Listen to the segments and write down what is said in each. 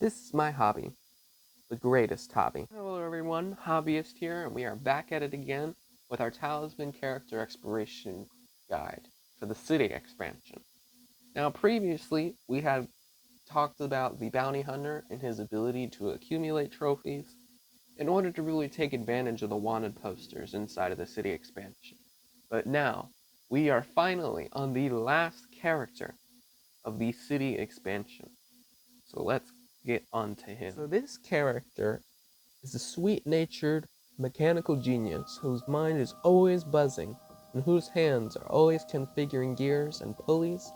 This is my hobby, the greatest hobby. Hello everyone, Hobbyist here, and we are back at it again with our Talisman character exploration guide for the city expansion. Now previously, we had talked about the bounty hunter and his ability to accumulate trophies in order to really take advantage of the wanted posters inside of the city expansion. But now, we are finally on the last character of the city expansion. So let's get on to him. So this character is a sweet-natured mechanical genius whose mind is always buzzing and whose hands are always configuring gears and pulleys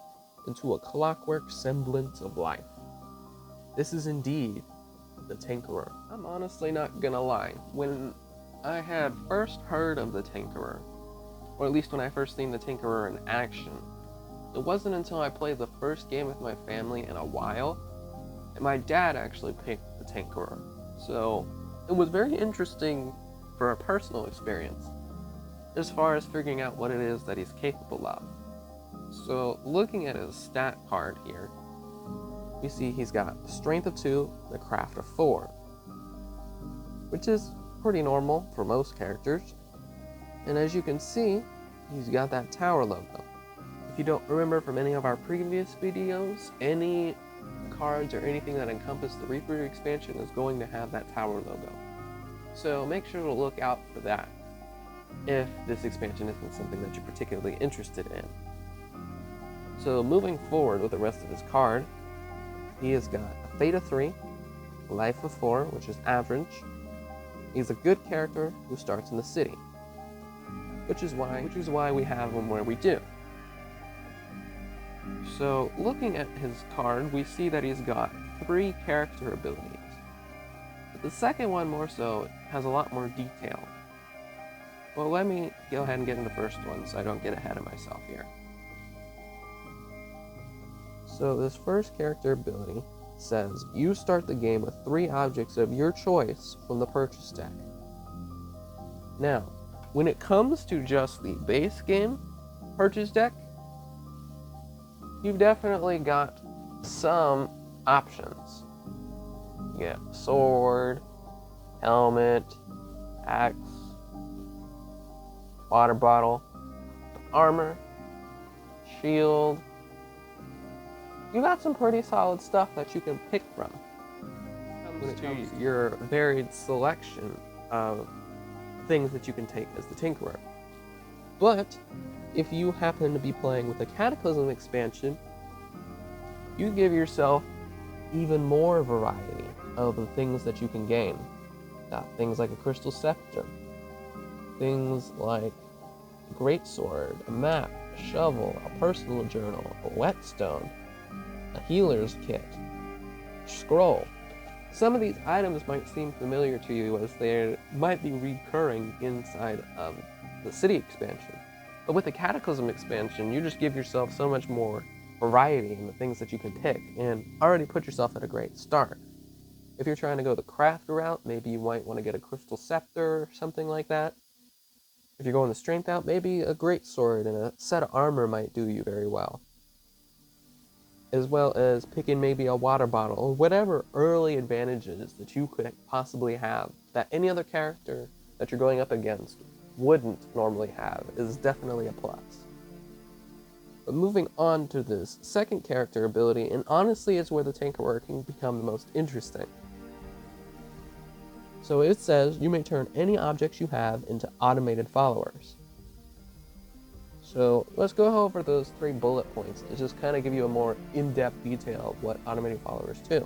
into a clockwork semblance of life. This is indeed the Tinkerer. I'm honestly not gonna lie, when I had first heard of the Tinkerer, or at least when I first seen the Tinkerer in action, it wasn't until I played the first game with my family in a while and my dad actually picked the Tinkerer. So it was very interesting for a personal experience as far as figuring out what it is that he's capable of. So looking at his stat card here, we see he's got the strength of 2, the craft of 4, which is pretty normal for most characters. And as you can see, he's got that tower logo. If you don't remember from any of our previous videos, any cards or anything that encompass the Reaper expansion is going to have that tower logo. So make sure to look out for that if this expansion isn't something that you're particularly interested in. So moving forward with the rest of his card, he has got a Fate of 3, a Life of 4, which is average. He's a good character who starts in the city, which is why we have him where we do. So looking at his card, we see that he's got 3 character abilities. But the second one more so has a lot more detail. Well, let me go ahead and get into the first one so I don't get ahead of myself here. So this first character ability says you start the game with 3 objects of your choice from the purchase deck. Now, when it comes to just the base game purchase deck, you've definitely got some options. You get sword, helmet, axe, water bottle, armor, shield. You got some pretty solid stuff that you can pick from when it comes to your varied selection of things that you can take as the Tinkerer. But if you happen to be playing with the Cataclysm expansion, you give yourself even more variety of the things that you can gain. Got things like a crystal scepter, things like a greatsword, a map, a shovel, a personal journal, a whetstone, a healer's kit, a scroll. Some of these items might seem familiar to you as they might be recurring inside of the city expansion. But with the Cataclysm expansion, you just give yourself so much more variety in the things that you can pick and already put yourself at a great start. If you're trying to go the craft route, maybe you might want to get a crystal scepter or something like that. If you're going the strength out, maybe a greatsword and a set of armor might do you very well. As well as picking maybe a water bottle or whatever early advantages that you could possibly have that any other character that you're going up against wouldn't normally have is definitely a plus. But moving on to this second character ability, and honestly is where the Tinkerer can become the most interesting. So it says you may turn any objects you have into automated followers. So let's go over those 3 bullet points to just kind of give you a more in-depth detail of what automated followers do.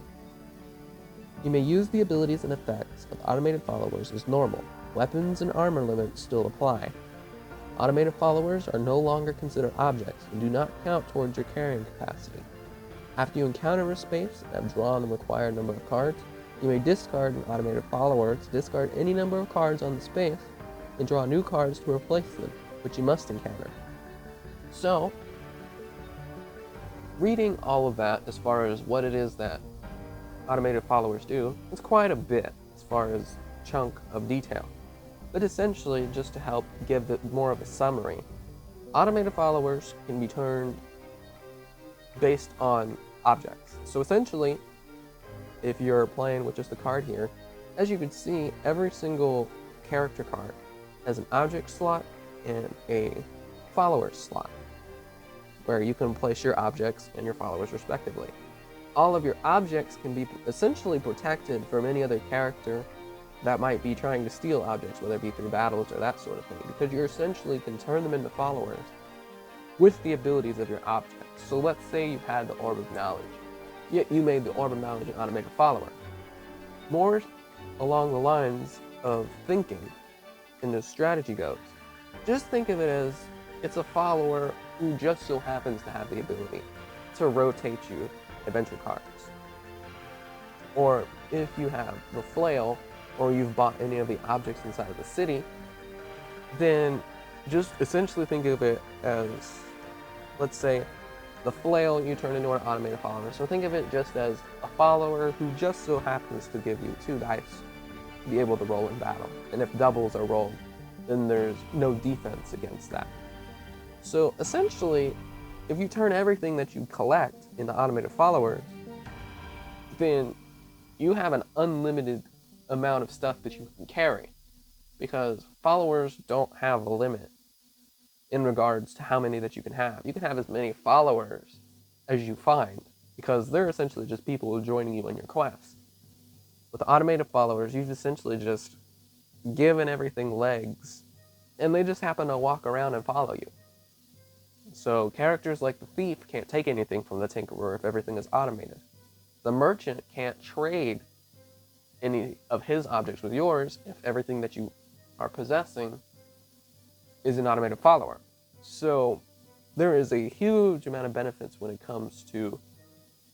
You may use the abilities and effects of automated followers as normal. Weapons and armor limits still apply. Automated followers are no longer considered objects and do not count towards your carrying capacity. After you encounter a space and have drawn the required number of cards, you may discard an automated follower to discard any number of cards on the space and draw new cards to replace them, which you must encounter. So, reading all of that as far as what it is that automated followers do, it's quite a bit as far as chunk of detail. But essentially, just to help give it more of a summary, automated followers can be turned based on objects. So essentially, if you're playing with just a card here, as you can see, every single character card has an object slot and a follower slot, where you can place your objects and your followers respectively. All of your objects can be essentially protected from any other character that might be trying to steal objects, whether it be through battles or that sort of thing, because you essentially can turn them into followers with the abilities of your objects. So let's say you had the Orb of Knowledge, yet you made the Orb of Knowledge an automated follower. More along the lines of thinking in this strategy goes, just think of it as it's a follower who just so happens to have the ability to rotate you adventure cards. Or if you have the flail, or you've bought any of the objects inside of the city, then just essentially think of it as, let's say, the flail you turn into an automated follower. So think of it just as a follower who just so happens to give you 2 dice to be able to roll in battle. And if doubles are rolled, then there's no defense against that. So essentially, if you turn everything that you collect into automated followers, then you have an unlimited amount of stuff that you can carry, because followers don't have a limit in regards to how many that you can have. You can have as many followers as you find, because they're essentially just people joining you in your quest. With automated followers, you've essentially just given everything legs, and they just happen to walk around and follow you. So characters like the Thief can't take anything from the Tinkerer if everything is automated. The Merchant can't trade any of his objects with yours if everything that you are possessing is an automated follower. So there is a huge amount of benefits when it comes to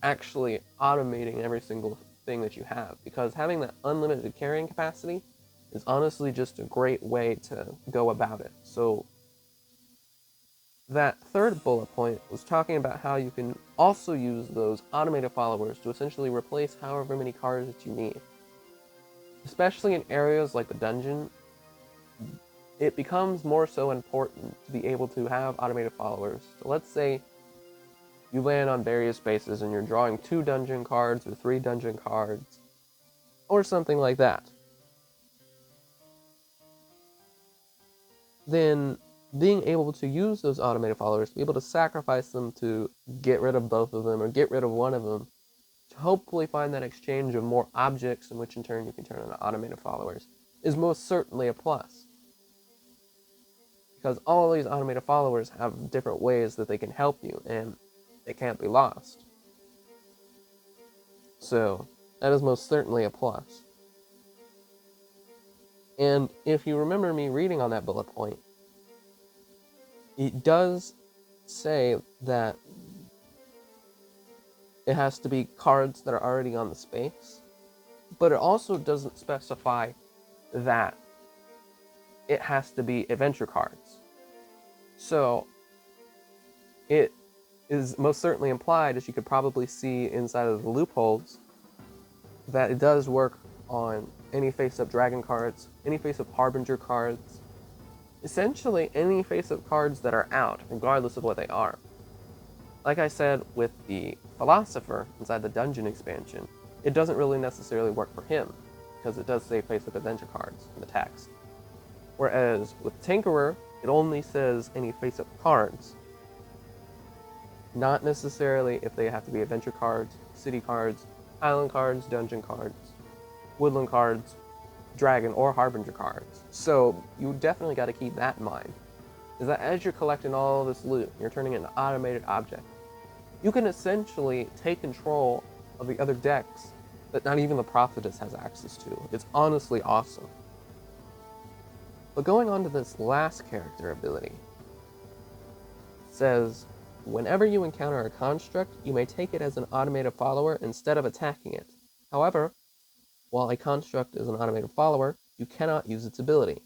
actually automating every single thing that you have, because having that unlimited carrying capacity is honestly just a great way to go about it. So that third bullet point was talking about how you can also use those automated followers to essentially replace however many cards that you need. Especially in areas like the dungeon, it becomes more so important to be able to have automated followers. So let's say you land on various spaces and you're drawing 2 dungeon cards or 3 dungeon cards, or something like that. Then being able to use those automated followers, be able to sacrifice them to get rid of both of them or get rid of one of them, to hopefully find that exchange of more objects in which in turn you can turn into automated followers, is most certainly a plus. Because all of these automated followers have different ways that they can help you, and they can't be lost. So that is most certainly a plus. And if you remember me reading on that bullet point, it does say that it has to be cards that are already on the space, but it also doesn't specify that it has to be adventure cards. So it is most certainly implied, as you could probably see inside of the loopholes, that it does work on any face-up dragon cards, any face-up harbinger cards, essentially any face-up cards that are out, regardless of what they are. Like I said with the Philosopher inside the dungeon expansion, it doesn't really necessarily work for him, because it does say face-up adventure cards in the text. Whereas with Tinkerer, it only says any face-up cards, not necessarily if they have to be adventure cards, city cards, island cards, dungeon cards, woodland cards, dragon or harbinger cards. So you definitely got to keep that in mind, is that as you're collecting all this loot, you're turning it into automated objects, you can essentially take control of the other decks that not even the Prophetess has access to. It's honestly awesome. But going on to this last character ability, it says, whenever you encounter a construct, you may take it as an automated follower instead of attacking it. However, while a construct is an automated follower, you cannot use its ability.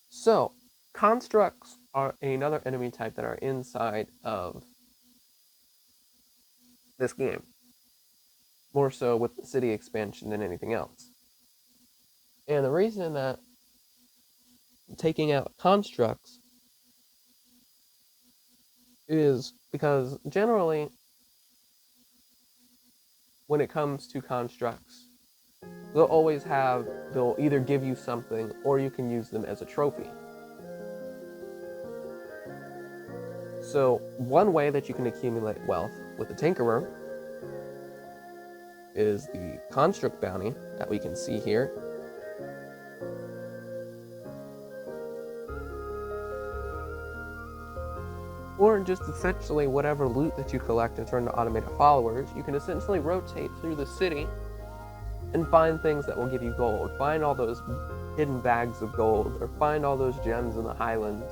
So, constructs are another enemy type that are inside of this game, more so with the city expansion than anything else. And the reason that taking out constructs is because generally when it comes to constructs, they'll either give you something or you can use them as a trophy. So one way that you can accumulate wealth with a tinkerer is the construct bounty that we can see here. Or just essentially whatever loot that you collect and turn to automated followers, you can essentially rotate through the city and find things that will give you gold. Find all those hidden bags of gold, or find all those gems in the highlands.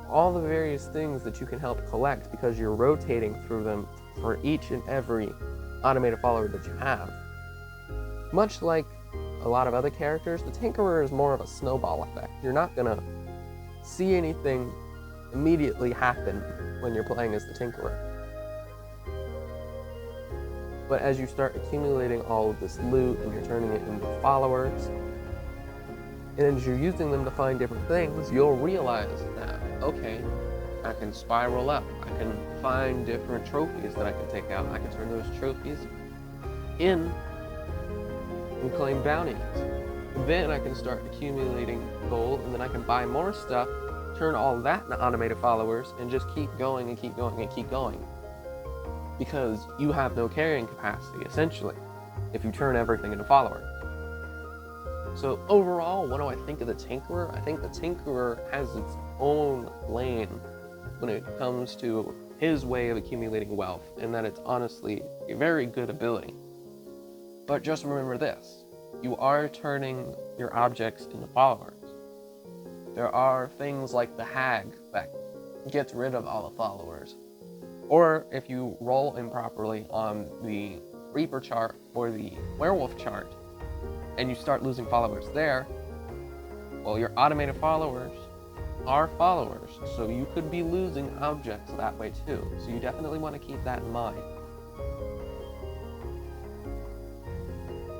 All the various things that you can help collect because you're rotating through them for each and every automated follower that you have. Much like a lot of other characters, the Tinkerer is more of a snowball effect. You're not gonna see anything immediately happen when you're playing as the Tinkerer. But as you start accumulating all of this loot and you're turning it into followers, and as you're using them to find different things, you'll realize that, okay, I can spiral up. I can find different trophies that I can take out. I can turn those trophies in and claim bounties. And then I can start accumulating gold, and then I can buy more stuff, turn all that into automated followers, and just keep going and keep going and keep going. Because you have no carrying capacity, essentially, if you turn everything into followers. So overall, what do I think of the Tinkerer? I think the Tinkerer has its own lane when it comes to his way of accumulating wealth, and that it's honestly a very good ability. But just remember this, you are turning your objects into followers. There are things like the Hag that gets rid of all the followers. Or if you roll improperly on the Reaper chart or the Werewolf chart, and you start losing followers there, well, your automated followers are followers, so you could be losing objects that way too. So you definitely want to keep that in mind.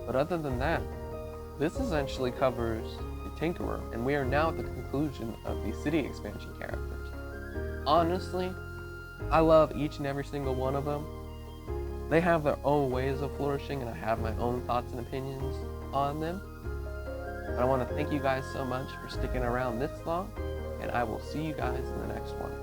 But other than that, this essentially covers the Tinkerer, and we are now at the conclusion of the city expansion characters. Honestly, I love each and every single one of them. They have their own ways of flourishing, and I have my own thoughts and opinions on them. But I want to thank you guys so much for sticking around this long, and I will see you guys in the next one.